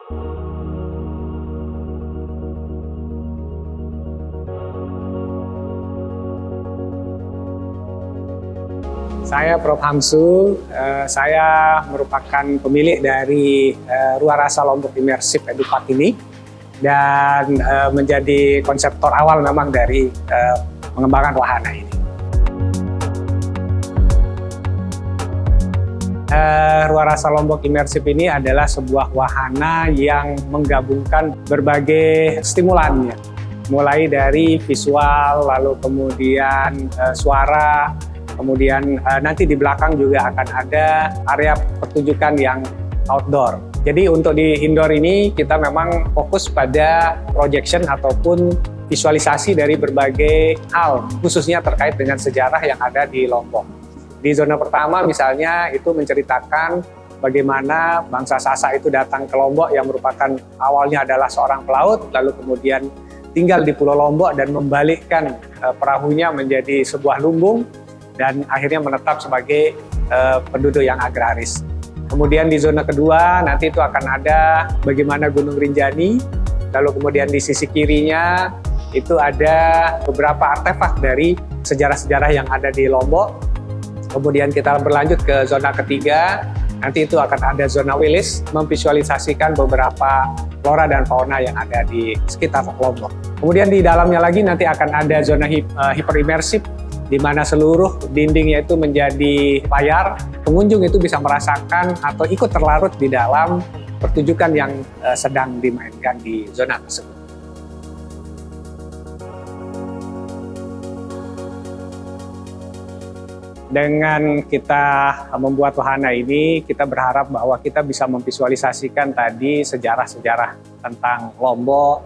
Saya Prof. Hamsu, saya merupakan pemilik dari Ruarasa Lombok Immersive EduPark ini dan menjadi konseptor awal memang dari mengembangkan wahana ini. Ruarasa Lombok Immersive ini adalah sebuah wahana yang menggabungkan berbagai stimulannya, mulai dari visual, lalu kemudian suara, kemudian nanti di belakang juga akan ada area pertunjukan yang outdoor. Jadi untuk di indoor ini kita memang fokus pada projection ataupun visualisasi dari berbagai hal, khususnya terkait dengan sejarah yang ada di Lombok. Di zona pertama misalnya itu menceritakan bagaimana bangsa Sasak itu datang ke Lombok yang merupakan awalnya adalah seorang pelaut, lalu kemudian tinggal di Pulau Lombok dan membalikkan perahunya menjadi sebuah lumbung, dan akhirnya menetap sebagai penduduk yang agraris. Kemudian di zona kedua nanti itu akan ada bagaimana Gunung Rinjani, lalu kemudian di sisi kirinya itu ada beberapa artefak dari sejarah-sejarah yang ada di Lombok. Kemudian kita berlanjut ke zona ketiga, nanti itu akan ada zona Wilis, memvisualisasikan beberapa flora dan fauna yang ada di sekitar Lombok. Kemudian di dalamnya lagi nanti akan ada zona hyper-immersive, di mana seluruh dindingnya itu menjadi layar, pengunjung itu bisa merasakan atau ikut terlarut di dalam pertunjukan yang sedang dimainkan di zona tersebut. Dengan kita membuat wahana ini, kita berharap bahwa kita bisa memvisualisasikan tadi sejarah-sejarah tentang Lombok,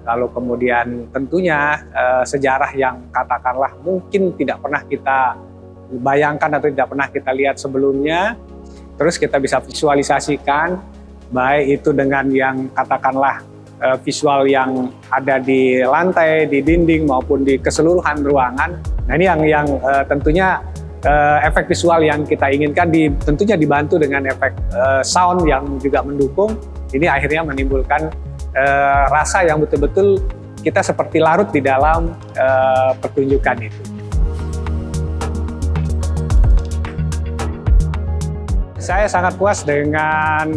lalu kemudian tentunya sejarah yang katakanlah mungkin tidak pernah kita bayangkan atau tidak pernah kita lihat sebelumnya. Terus kita bisa visualisasikan, baik itu dengan yang katakanlah visual yang ada di lantai, di dinding maupun di keseluruhan ruangan. Nah ini yang tentunya efek visual yang kita inginkan tentunya dibantu dengan efek sound yang juga mendukung. Ini akhirnya menimbulkan rasa yang betul-betul kita seperti larut di dalam pertunjukan itu. Saya sangat puas dengan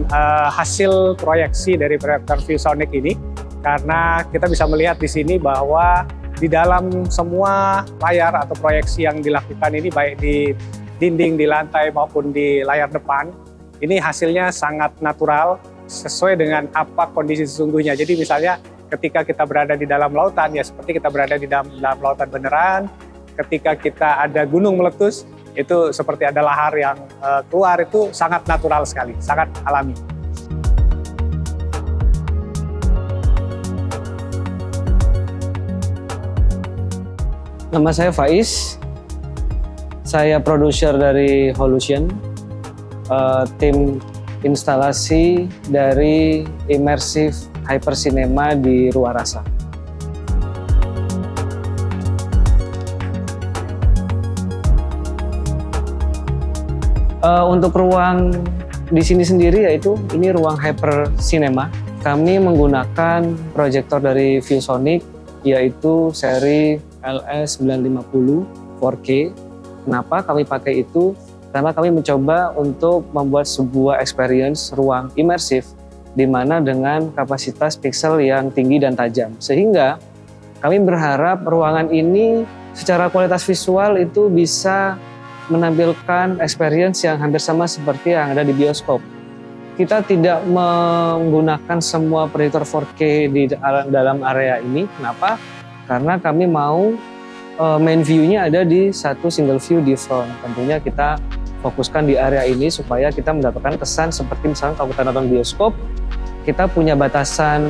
hasil proyeksi dari proyektor ViewSonic ini, karena kita bisa melihat di sini bahwa di dalam semua layar atau proyeksi yang dilakukan ini, baik di dinding, di lantai maupun di layar depan, ini hasilnya sangat natural, sesuai dengan apa kondisi sesungguhnya. Jadi misalnya ketika kita berada di dalam lautan, ya seperti kita berada di dalam lautan beneran. Ketika kita ada gunung meletus, itu seperti ada lahar yang keluar, itu sangat natural sekali, sangat alami. Nama saya Faiz, saya produser dari Holution, tim instalasi dari Immersive Hyper Cinema di Ruarasa. Untuk ruang di sini sendiri, yaitu ini ruang Hyper Cinema. Kami menggunakan proyektor dari ViewSonic, yaitu seri LS950 4K. Kenapa kami pakai itu? Karena kami mencoba untuk membuat sebuah experience ruang imersif di mana dengan kapasitas pixel yang tinggi dan tajam. Sehingga kami berharap ruangan ini secara kualitas visual itu bisa menampilkan experience yang hampir sama seperti yang ada di bioskop. Kita tidak menggunakan semua proyektor 4K di dalam area ini. Kenapa? Karena kami mau main view-nya ada di satu single view di front. Tentunya kita fokuskan di area ini supaya kita mendapatkan kesan seperti misalnya kalau kita nonton bioskop, kita punya batasan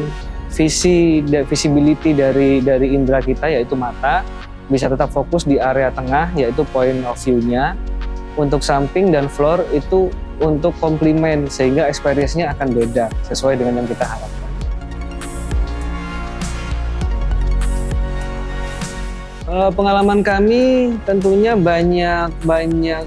visibility dari indera kita, yaitu mata, bisa tetap fokus di area tengah, yaitu point of view-nya. Untuk samping dan floor itu untuk komplement, sehingga experience-nya akan beda sesuai dengan yang kita harapkan. Pengalaman kami tentunya banyak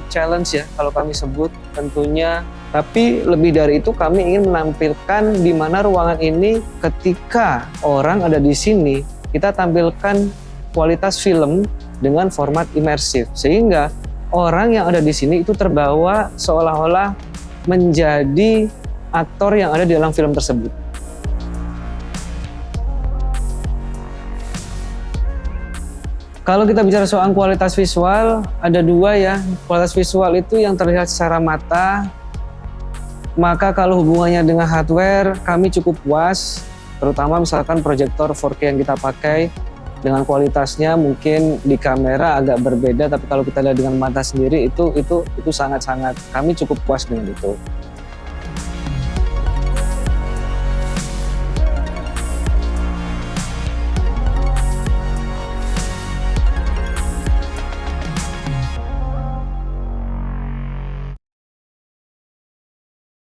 challenge ya, kalau kami sebut. Tentunya Tapi lebih dari itu kami ingin menampilkan di mana ruangan ini ketika orang ada di sini, kita tampilkan kualitas film dengan format imersif. Sehingga orang yang ada di sini itu terbawa seolah-olah menjadi aktor yang ada di dalam film tersebut. Kalau kita bicara soal kualitas visual, ada dua ya. Kualitas visual itu yang terlihat secara mata, maka kalau hubungannya dengan hardware, kami cukup puas. Terutama misalkan proyektor 4K yang kita pakai, dengan kualitasnya mungkin di kamera agak berbeda, tapi kalau kita lihat dengan mata sendiri itu sangat-sangat kami cukup puas dengan itu.